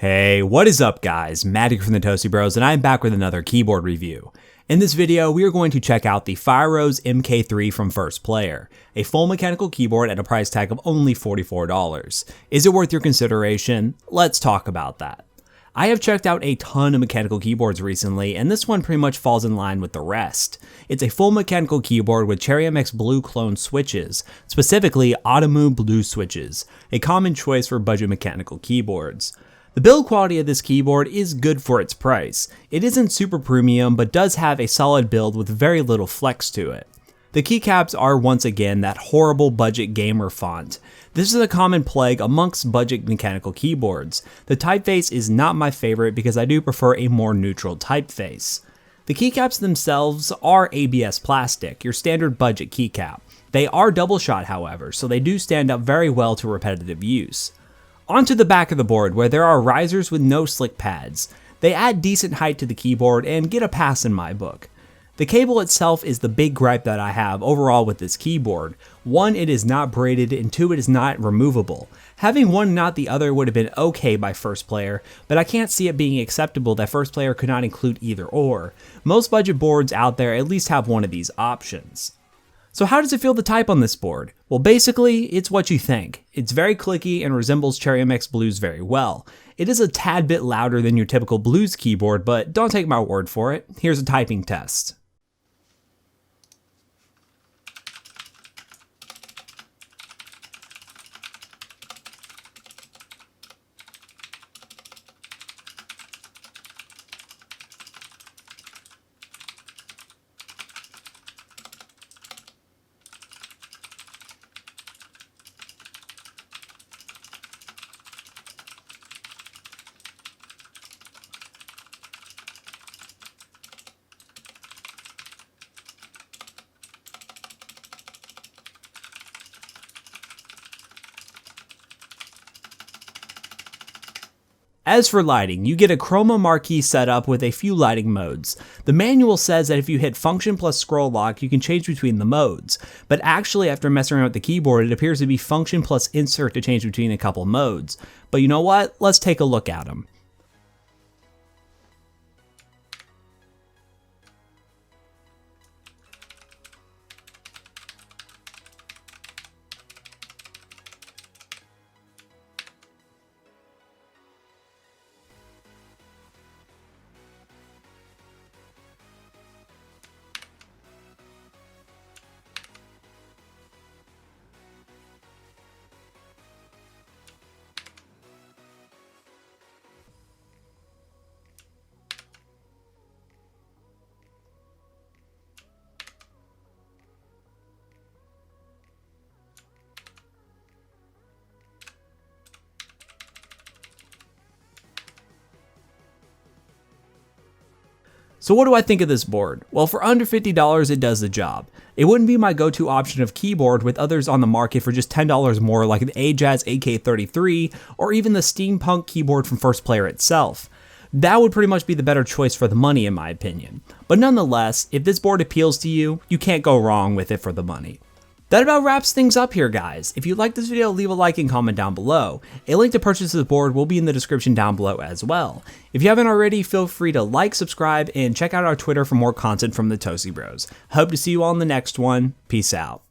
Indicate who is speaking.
Speaker 1: Hey, what is up guys? Maddie from the Toasty Bros, and I'm back with another keyboard review. In this video, we are going to check out the Firerose MK3 from 1stplayer, a full mechanical keyboard at a price tag of only $44. Is it worth your consideration? Let's talk about that. I have checked out a ton of mechanical keyboards recently, and this one pretty much falls in line with the rest. It's a full mechanical keyboard with Cherry MX Blue clone switches, specifically Automu Blue switches, a common choice for budget mechanical keyboards. The build quality of this keyboard is good for its price. It isn't super premium, but does have a solid build with very little flex to it. The keycaps are once again that horrible budget gamer font. This is a common plague amongst budget mechanical keyboards. The typeface is not my favorite because I do prefer a more neutral typeface. The keycaps themselves are ABS plastic, your standard budget keycap. They are double shot however, so they do stand up very well to repetitive use. Onto the back of the board, where there are risers with no slick pads. They add decent height to the keyboard and get a pass in my book. The cable itself is the big gripe that I have overall with this keyboard. One, it is not braided, and two, it is not removable. Having one not the other would have been okay by 1stplayer, but I can't see it being acceptable that 1stplayer could not include either or. Most budget boards out there at least have one of these options. So how does it feel to type on this board? Well, basically, it's what you think. It's very clicky and resembles Cherry MX Blues very well. It is a tad bit louder than your typical Blues keyboard, but don't take my word for it. Here's a typing test. As for lighting, you get a chroma marquee setup with a few lighting modes. The manual says that if you hit function plus scroll lock, you can change between the modes, but actually after messing around with the keyboard, it appears to be function plus insert to change between a couple modes. But you know what? Let's take a look at them. So what do I think of this board? Well, for under $50, it does the job. It wouldn't be my go-to option of keyboard with others on the market for just $10 more like the Ajaz AK33 or even the steampunk keyboard from 1stplayer itself. That would pretty much be the better choice for the money in my opinion. But nonetheless, if this board appeals to you, you can't go wrong with it for the money. That about wraps things up here guys. If you liked this video, leave a like and comment down below. A link to purchase this board will be in the description down below as well. If you haven't already, feel free to like, subscribe, and check out our Twitter for more content from the Toasty Bros. Hope to see you all in the next one. Peace out.